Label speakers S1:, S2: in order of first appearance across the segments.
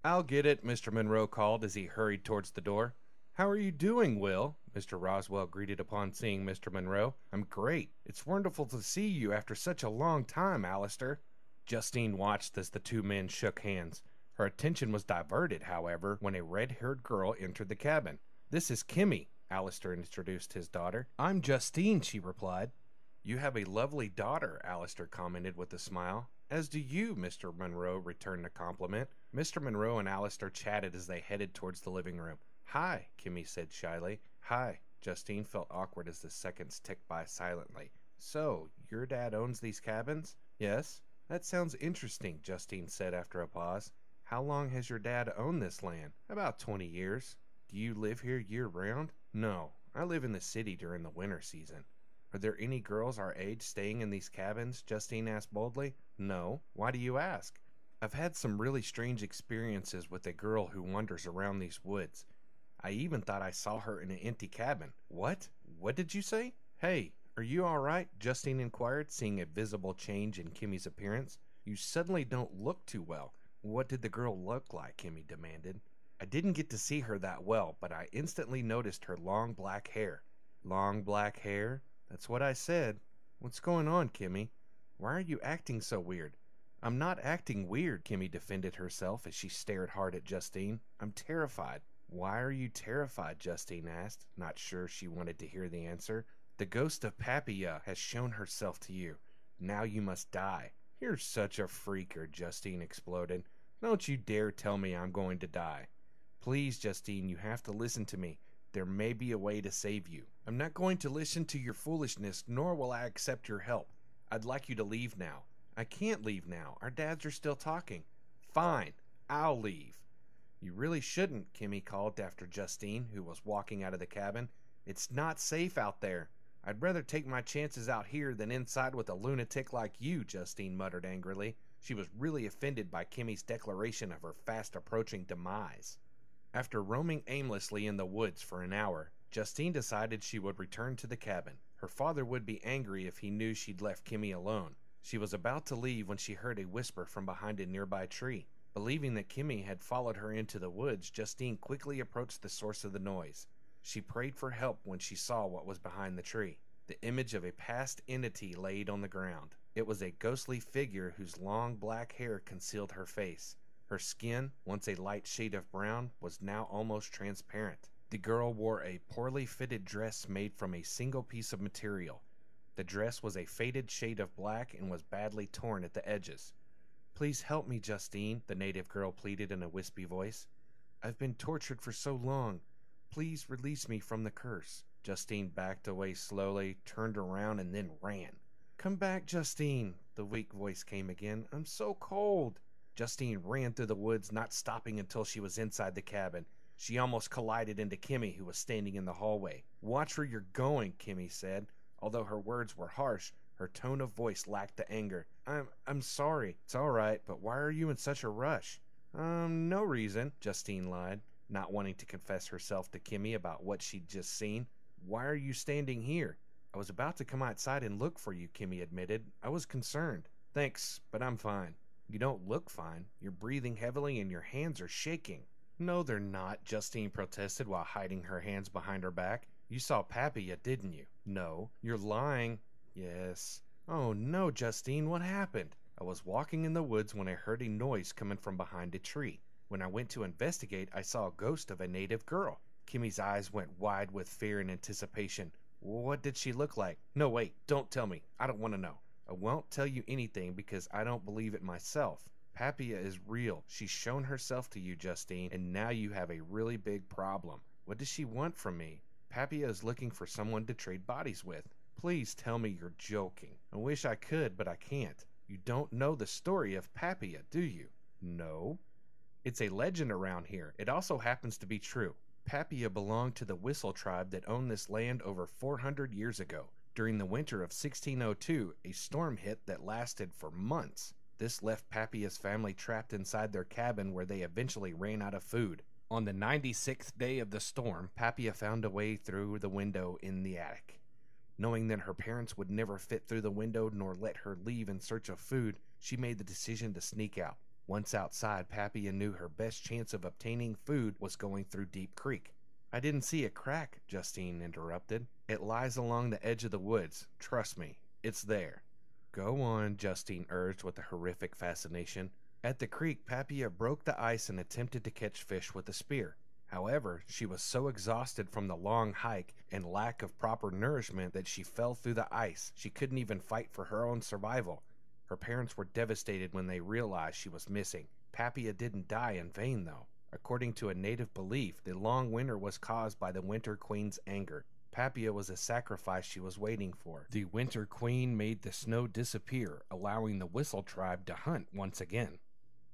S1: "I'll get it," Mr. Monroe called as he hurried towards the door. "How are you doing, Will?" Mr. Roswell greeted upon seeing Mr. Monroe. "I'm great. It's wonderful to see you after such a long time, Alistair." Justine watched as the two men shook hands. Her attention was diverted, however, when a red-haired girl entered the cabin. "This is Kimmy," Alistair introduced his daughter. "I'm Justine," she replied. "You have a lovely daughter," Alistair commented with a smile. "As do you," Mr. Monroe returned the compliment. Mr. Monroe and Alistair chatted as they headed towards the living room. "Hi," Kimmy said shyly. "Hi." Justine felt awkward as the seconds ticked by silently. "So, your dad owns these cabins?" "Yes." "That sounds interesting," Justine said after a pause. "How long has your dad owned this land?" "About 20 years. Do you live here year-round?" "No. I live in the city during the winter season." "Are there any girls our age staying in these cabins?" Justine asked boldly. "No. Why do you ask?" "I've had some really strange experiences with a girl who wanders around these woods. I even thought I saw her in an empty cabin." "What? What did you say?" "Hey, are you all right?" Justine inquired, seeing a visible change in Kimmy's appearance. "You suddenly don't look too well." "What did the girl look like?" Kimmy demanded. "I didn't get to see her that well, but I instantly noticed her long black hair." "Long black hair? That's what I said. What's going on, Kimmy? Why are you acting so weird?" "I'm not acting weird," Kimmy defended herself as she stared hard at Justine. "I'm terrified." "Why are you terrified?" Justine asked, not sure she wanted to hear the answer. "The ghost of Papilla has shown herself to you. Now you must die." "You're such a freaker," Justine exploded. "Don't you dare tell me I'm going to die." "Please, Justine, you have to listen to me. There may be a way to save you." "I'm not going to listen to your foolishness, nor will I accept your help. I'd like you to leave now." "I can't leave now. Our dads are still talking." "Fine. I'll leave." "You really shouldn't," Kimmy called after Justine, who was walking out of the cabin. "It's not safe out there." "I'd rather take my chances out here than inside with a lunatic like you," Justine muttered angrily. She was really offended by Kimmy's declaration of her fast-approaching demise. After roaming aimlessly in the woods for an hour, Justine decided she would return to the cabin. Her father would be angry if he knew she'd left Kimmy alone. She was about to leave when she heard a whisper from behind a nearby tree. Believing that Kimmy had followed her into the woods, Justine quickly approached the source of the noise. She prayed for help when she saw what was behind the tree. The image of a past entity laid on the ground. It was a ghostly figure whose long black hair concealed her face. Her skin, once a light shade of brown, was now almost transparent. The girl wore a poorly fitted dress made from a single piece of material. The dress was a faded shade of black and was badly torn at the edges. "Please help me, Justine," the native girl pleaded in a wispy voice. "I've been tortured for so long. Please release me from the curse." Justine backed away slowly, turned around, and then ran. "Come back, Justine," the weak voice came again. "I'm so cold." Justine ran through the woods, not stopping until she was inside the cabin. She almost collided into Kimmy, who was standing in the hallway. "Watch where you're going," Kimmy said. Although her words were harsh, her tone of voice lacked the anger. I'm sorry." "It's all right, but why are you in such a rush?" No reason," Justine lied, not wanting to confess herself to Kimmy about what she'd just seen. "Why are you standing here?" "I was about to come outside and look for you," Kimmy admitted. "I was concerned." "Thanks, but I'm fine." "You don't look fine. You're breathing heavily and your hands are shaking." "No, they're not," Justine protested while hiding her hands behind her back. "You saw Papilla, didn't you?" "No." "You're lying." "Yes." "Oh no, Justine, what happened?" "I was walking in the woods when I heard a noise coming from behind a tree. When I went to investigate, I saw a ghost of a native girl." Kimmy's eyes went wide with fear and anticipation. "What did she look like?" "No, wait, don't tell me. I don't want to know." "I won't tell you anything because I don't believe it myself. Papilla is real. She's shown herself to you, Justine, and now you have a really big problem." "What does she want from me?" "Papilla is looking for someone to trade bodies with." "Please tell me you're joking." "I wish I could, but I can't." "You don't know the story of Papilla, do you?" "No." "It's a legend around here. It also happens to be true. Papilla belonged to the Whistle tribe that owned this land over 400 years ago. During the winter of 1602, a storm hit that lasted for months. This left Papilla's family trapped inside their cabin where they eventually ran out of food. On the 96th day of the storm, Papilla found a way through the window in the attic. Knowing that her parents would never fit through the window nor let her leave in search of food, she made the decision to sneak out. Once outside, Papia knew her best chance of obtaining food was going through Deep Creek. I didn't see a crack, Justine interrupted. It lies along the edge of the woods. Trust me, it's there. Go on, Justine urged with a horrific fascination. At the creek, Papia broke the ice and attempted to catch fish with a spear. However, she was so exhausted from the long hike and lack of proper nourishment that she fell through the ice. She couldn't even fight for her own survival. Her parents were devastated when they realized she was missing. Papia didn't die in vain, though. According to a native belief, the long winter was caused by the Winter Queen's anger. Papia was a sacrifice she was waiting for. The Winter Queen made the snow disappear, allowing the Whistle tribe to hunt once again.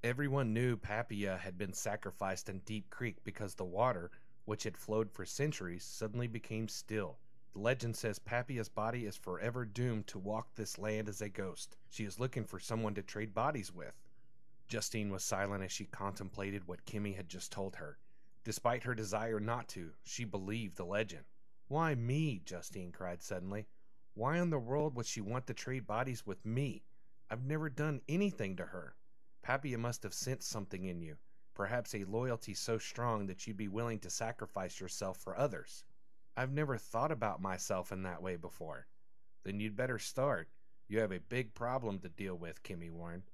S1: Everyone knew Papia had been sacrificed in Deep Creek because the water, which had flowed for centuries, suddenly became still. The legend says Papia's body is forever doomed to walk this land as a ghost. She is looking for someone to trade bodies with. Justine was silent as she contemplated what Kimmy had just told her. Despite her desire not to, she believed the legend. Why me? Justine cried suddenly. Why in the world would she want to trade bodies with me? I've never done anything to her. Papia must have sensed something in you, perhaps a loyalty so strong that you'd be willing to sacrifice yourself for others. I've never thought about myself in that way before. Then you'd better start. You have a big problem to deal with, Kimmy warned.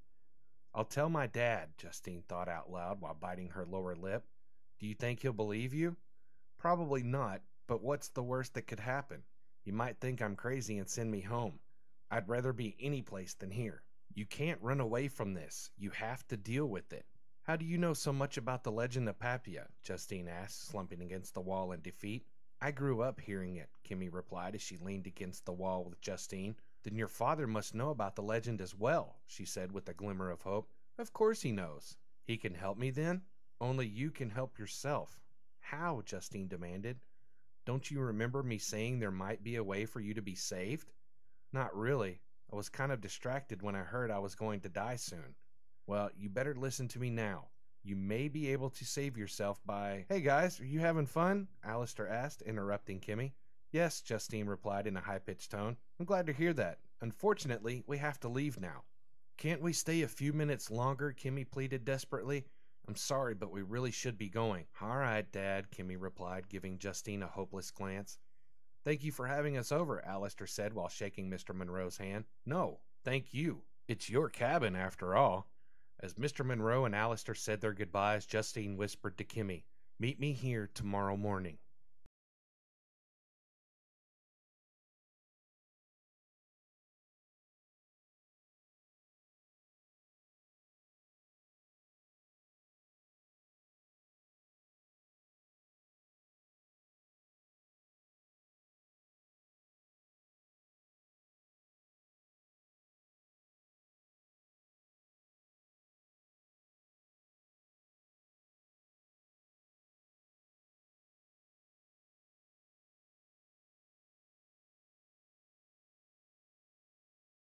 S1: I'll tell my dad, Justine thought out loud while biting her lower lip. Do you think he'll believe you? Probably not, but what's the worst that could happen? He might think I'm crazy and send me home. I'd rather be any place than here. You can't run away from this. You have to deal with it. How do you know so much about the legend of Papia? Justine asked, slumping against the wall in defeat. I grew up hearing it, Kimmy replied as she leaned against the wall with Justine. Then your father must know about the legend as well, she said with a glimmer of hope. Of course he knows. He can help me then? Only you can help yourself. How? Justine demanded. Don't you remember me saying there might be a way for you to be saved? Not really. I was kind of distracted when I heard I was going to die soon. Well, you better listen to me now. You may be able to save yourself by... Hey guys, are you having fun? Alistair asked, interrupting Kimmy. Yes, Justine replied in a high-pitched tone. I'm glad to hear that. Unfortunately, we have to leave now. Can't we stay a few minutes longer? Kimmy pleaded desperately. I'm sorry, but we really should be going. All right, Dad, Kimmy replied, giving Justine a hopeless glance. Thank you for having us over, Alistair said while shaking Mr. Monroe's hand. No, thank you. It's your cabin, after all. As Mr. Monroe and Alistair said their goodbyes, Justine whispered to Kimmy, Meet me here tomorrow morning.